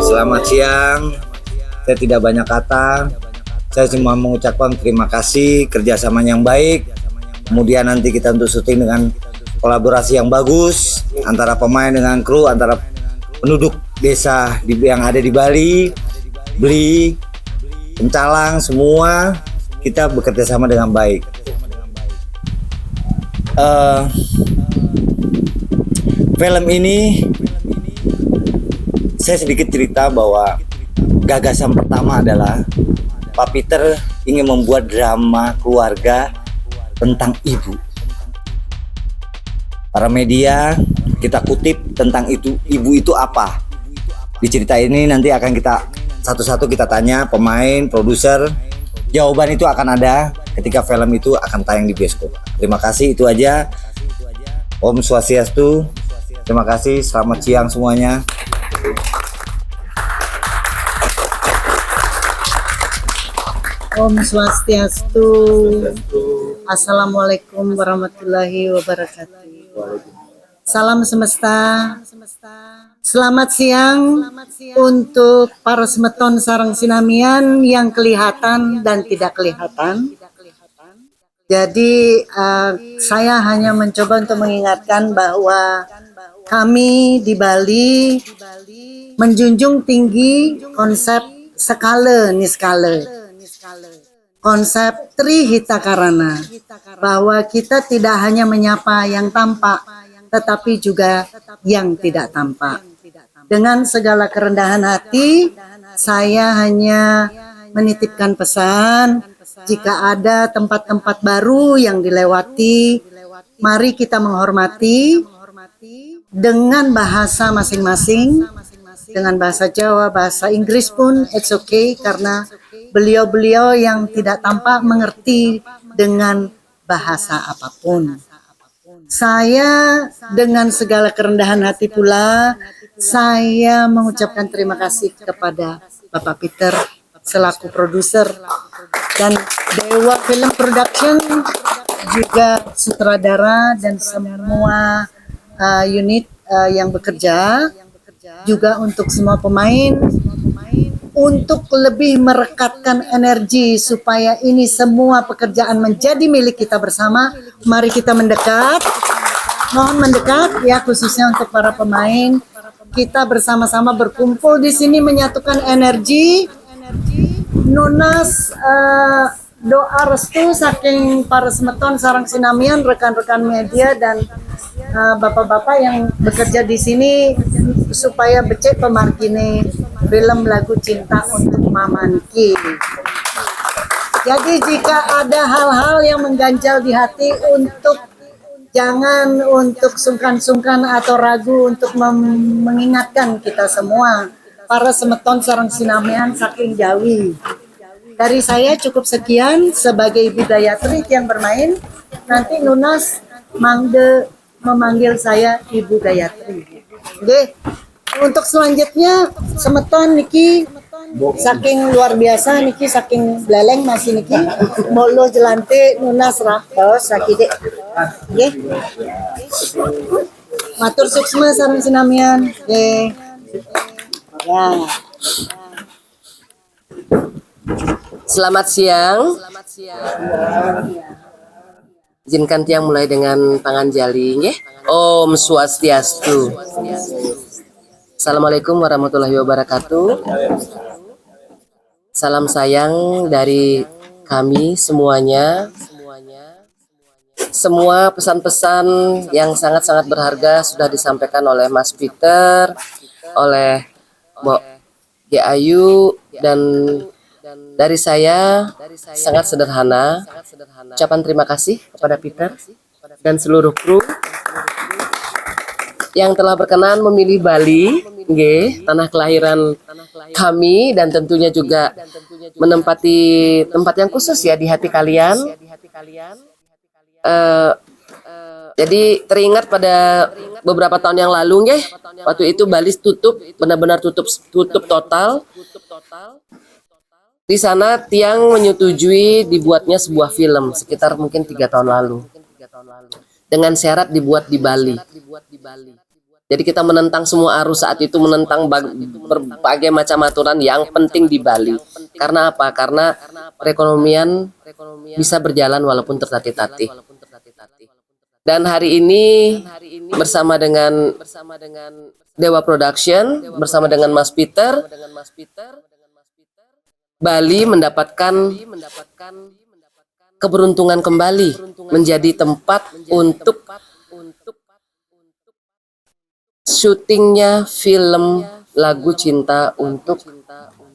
Selamat siang. Saya tidak banyak kata. Saya cuma mengucapkan terima kasih kerjasama yang baik. Kemudian nanti kita untuk syuting dengan kolaborasi yang bagus antara pemain dengan kru, antara penduduk desa yang ada di Bali, Beli, Pencalang, semua kita bekerja sama dengan baik. Film ini saya sedikit cerita bahwa gagasan pertama adalah Pak Peter ingin membuat drama keluarga tentang ibu. Para media kita kutip tentang itu, ibu itu apa. Di cerita ini nanti akan kita satu-satu kita tanya pemain, produser. Jawaban itu akan ada ketika film itu akan tayang di bioskop. Terima kasih, itu aja. Om Swastiastu. Terima kasih, selamat siang semuanya. Om Swastiastu. Assalamualaikum warahmatullahi wabarakatuh. Salam semesta. Selamat siang untuk para semeton sarang sinamian yang kelihatan dan tidak kelihatan. Jadi saya hanya mencoba untuk mengingatkan bahwa kami di Bali menjunjung tinggi konsep skala niskala, konsep Trihita Karana, bahwa kita tidak hanya menyapa yang tampak, tetapi juga yang tidak tampak. Dengan segala kerendahan hati, saya hanya menitipkan pesan, jika ada tempat-tempat baru yang dilewati, mari kita menghormati dengan bahasa masing-masing, dengan bahasa Jawa, bahasa Inggris pun it's okay, karena beliau-beliau yang tidak tampak mengerti dengan bahasa apapun. Saya dengan segala kerendahan hati pula, saya mengucapkan terima kasih kepada Bapak Peter selaku produser dan Dewa Film Production, juga sutradara dan semua unit yang bekerja, juga untuk semua pemain, untuk lebih merekatkan energi supaya ini semua pekerjaan menjadi milik kita bersama. Mari kita mendekat, mohon mendekat ya, khususnya untuk para pemain. Kita bersama-sama berkumpul di sini menyatukan energi. Nunas doa restu saking para semeton sarang sinamian, rekan-rekan media dan bapak-bapak yang bekerja di sini supaya becek pemargine film lagu cinta untuk Mamanki. Jadi jika ada hal-hal yang mengganjal di hati, jangan untuk sungkan-sungkan atau ragu untuk mengingatkan kita semua para semeton sarang sinamian saking Jawi. Dari saya cukup sekian sebagai Ibu Gayatri yang bermain. Nanti Nunas memanggil saya Ibu Gayatri. Oke. Untuk selanjutnya semeton niki saking luar biasa niki, saking beleleng masih niki molo jelante Nunas ratos sakide. Oke. Matur suksma sareng sinamian. Oke. Ya. Selamat siang. Izinkan tiang mulai dengan panganjali nggih. Om Swastiastu. Assalamualaikum warahmatullahi wabarakatuh. Salam sayang dari kami semuanya. Semua pesan-pesan yang sangat-sangat berharga sudah disampaikan oleh Mas Peter, oleh Mbok G Ayu, dan dari saya sangat sederhana. Ucapan terima kasih kepada Peter dan seluruh kru yang telah berkenan memilih Bali, tanah kelahiran kami, dan tentunya juga menempati tempat yang khusus ya di hati kalian. Jadi teringat pada beberapa tahun yang lalu, waktu itu Bali tutup, benar-benar tutup total. Di sana tiang menyetujui dibuatnya sebuah film sekitar mungkin 3 tahun lalu, dengan syarat dibuat di Bali. Jadi kita menentang semua arus saat itu, menentang berbagai macam aturan yang penting di Bali. Karena apa? Karena perekonomian bisa berjalan walaupun tertatih-tatih. Dan hari ini bersama dengan Dewa Production, bersama dengan Mas Peter, Bali mendapatkan keberuntungan kembali menjadi tempat untuk syutingnya film lagu Cinta untuk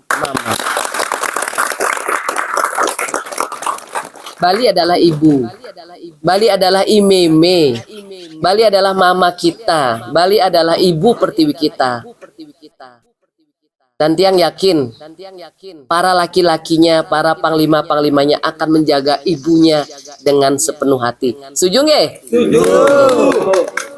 Mama. Bali adalah ibu, Bali adalah imeme, Bali adalah mama kita, Bali adalah ibu pertiwi kita. Dan Tiang yakin para laki-lakinya, para panglima-panglimanya akan menjaga ibunya dengan sepenuh hati. Setuju nggak?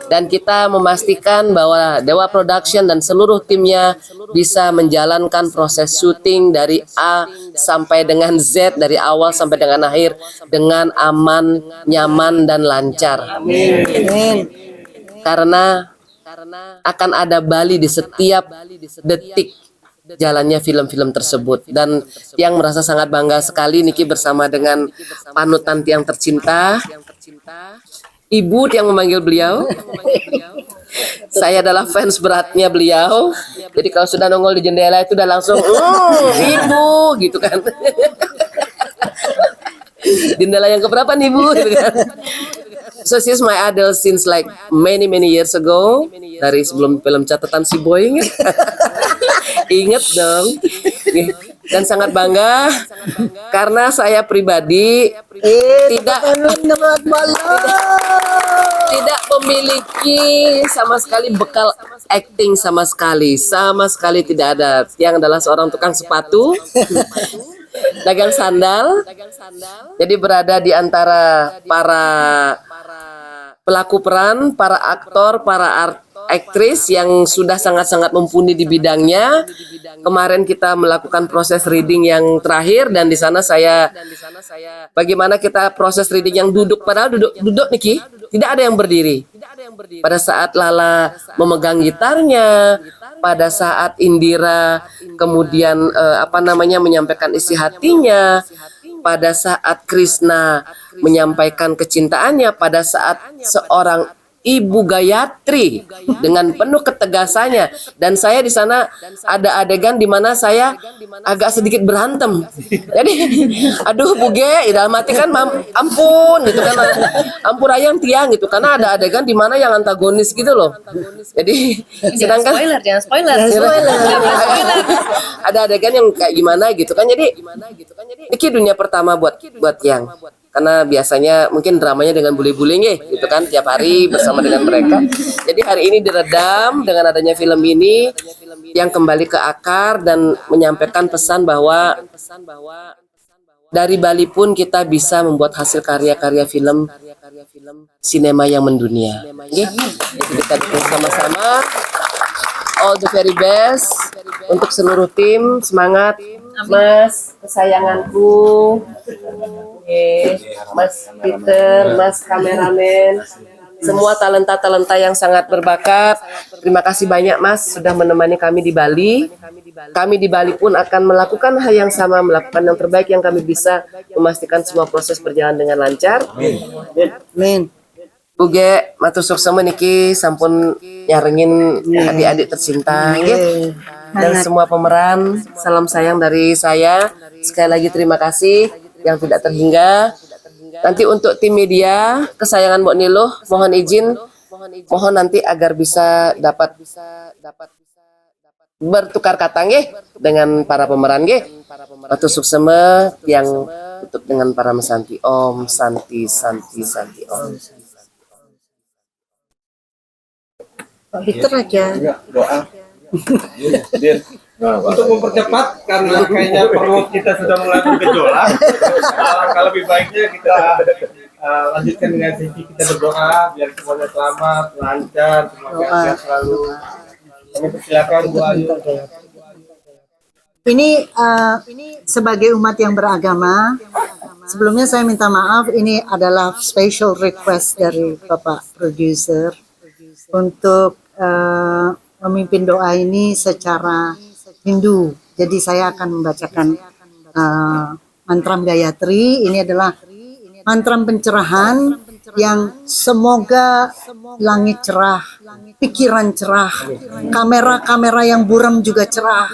Dan kita memastikan bahwa Dewa Production dan seluruh timnya bisa menjalankan proses syuting dari A sampai dengan Z, dari awal sampai dengan akhir dengan aman, nyaman, dan lancar. Amin. Karena akan ada Bali di setiap detik jalannya film-film tersebut. Dan Tiang merasa sangat bangga sekali Niki bersama dengan panutan Tiang tercinta, Ibu Tiang memanggil beliau. Saya adalah fans beratnya beliau. Jadi kalau sudah nongol di jendela itu udah langsung Ibu gitu kan. Jendela yang keberapa nih Bu gitu kan. So she's my idol since like many years ago, dari sebelum film Catatan Si Boy. Ingat dong. Dan sangat bangga karena saya pribadi tidak memiliki sama sekali bekal acting sama sekali tidak ada. Tiang adalah seorang tukang sepatu, dagang sandal, jadi berada di antara para pelaku peran, para aktor, para aktris yang sudah sangat-sangat mumpuni di bidangnya. Kemarin kita melakukan proses reading yang terakhir dan di sana saya bagaimana kita proses reading yang duduk, padahal duduk Niki, tidak ada yang berdiri. Pada saat Lala memegang gitarnya, pada saat Indira kemudian menyampaikan isi hatinya, pada saat Krishna menyampaikan kecintaannya, pada saat seorang Ibu Gayatri dengan penuh ketegasannya, dan saya di sana ada adegan di mana saya agak sedikit berantem. Jadi, aduh Bu Ge, dalam hati kan ampun gitu kan, ampun ayang Tiang gitu, karena ada adegan di mana yang antagonis gitu loh. Jadi, sedangkan jangan spoiler. ada adegan yang kayak gimana gitu kan. Jadi, ini dunia pertama buat Tiang. Karena biasanya mungkin dramanya dengan bule-bulenya gitu kan tiap hari bersama dengan mereka. Jadi hari ini diredam dengan adanya film ini yang kembali ke akar dan menyampaikan pesan bahwa dari Bali pun kita bisa membuat hasil karya-karya film sinema yang mendunia. Jadi kita dukung sama-sama. All the very best untuk seluruh tim, semangat. Mas kesayanganku, Mas Peter, Mas kameramen, semua talenta-talenta yang sangat berbakat. Terima kasih banyak Mas sudah menemani kami di Bali. Kami di Bali pun akan melakukan hal yang sama, melakukan yang terbaik yang kami bisa, memastikan semua proses berjalan dengan lancar. Amin. Uge, matur suksema niki sampun nyarengin adik-adik tercinta, dan semua pemeran, salam sayang dari saya. Sekali lagi terima kasih yang tidak terhingga. Nanti untuk tim media kesayangan Mbok Niluh, mohon izin, mohon nanti agar bisa dapat bertukar kata dengan para pemeran matur suksema yang untuk dengan para mesanti. Om Santi Santi Santi Om. Peter aja. Doa. Untuk mempercepat karena kayaknya perlu kita sudah mulai bergejolak. Alangkah lebih baiknya kita lanjutkan dengan sesi kita berdoa biar semuanya selamat, lancar, semoga sehat selalu. Kami persilakan Bu Ayu. Ini sebagai umat yang beragama, sebelumnya saya minta maaf, ini adalah special request dari Bapak Produser untuk memimpin doa ini secara Hindu. Jadi saya akan membacakan mantram Gayatri. Ini adalah mantram pencerahan yang semoga langit cerah, pikiran cerah, kamera-kamera yang buram juga cerah,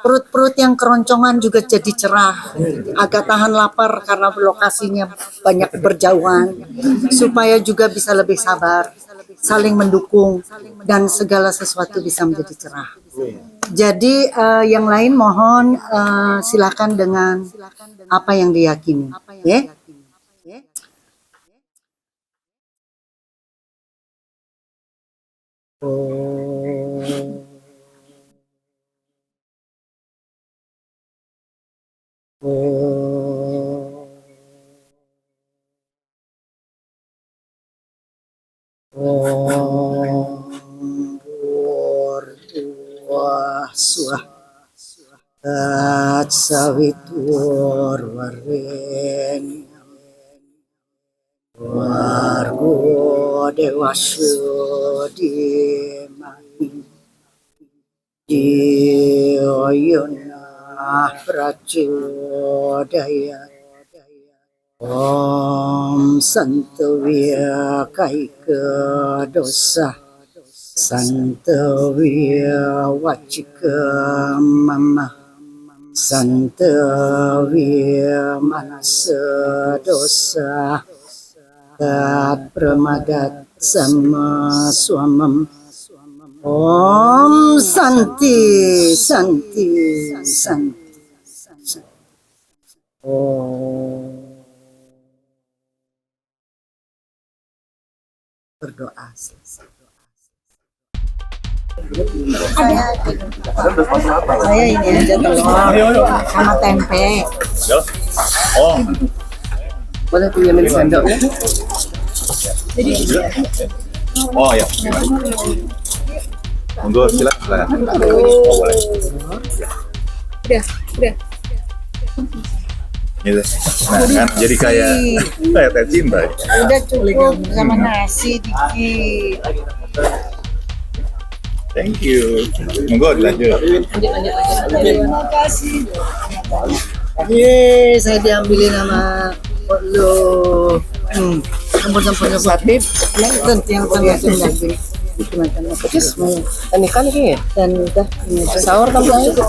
perut-perut yang keroncongan juga jadi cerah, agak tahan lapar karena lokasinya banyak berjauhan, supaya juga bisa lebih sabar, saling mendukung, dan segala sesuatu bisa menjadi cerah. Jadi yang lain mohon silakan dengan apa yang diyakini, ya. Swah Tat Savitur Varenyam Vargo Devasya Dhimahi Dhiyo Yona Prachodayat Om Santavya Kaika Dosa Santavya Vachika Mama Santavya Manasa Dosa Tat Pramadat Sama Swamam Om Santi Santi Santi Om berdoa selesai. Saya ini aja telur sama tempe. Oh, Boleh pinjamin sendoknya? oh ya. Monggo silakan. Oh, boleh. Udah. Gitu. Nah, kan jadi kayak teh cinta. Udah cukup sama nasi dikit. Thank you. Monggo dilanjut. Terima kasih. Ye, saya diambilin sama lo. Campur-campurnya Fatih. Yang tengah-tengah lagi. Terus, dan ikan ini ya? Dan udah Sahur tambah aja.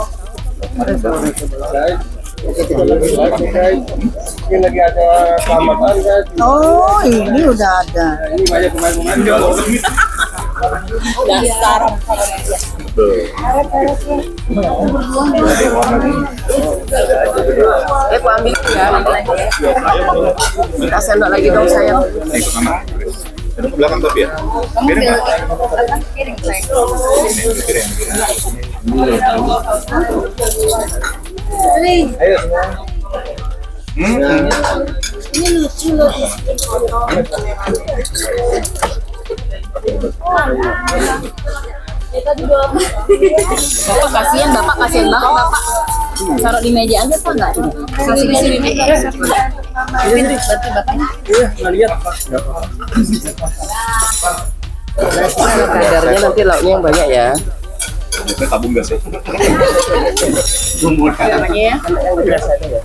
Ini lagi ada selamatan kan? oh, ini udah ada. Ini banyak pemain-pemain. Aku ambil ya. Minta sendok lagi dong sayang. Ikut mama. Ke belakang tapi ya. Piring nggak? Ayo semua. Ini lucu loh. Bapak kasihan banget bapak. Taruh di meja aja pak nggak? Kasih di sini meja. Berarti bapaknya. Kadarnya nanti lauknya yang banyak ya. Biasanya tabung gas ya. Namanya ya. Yang biasa aja ya.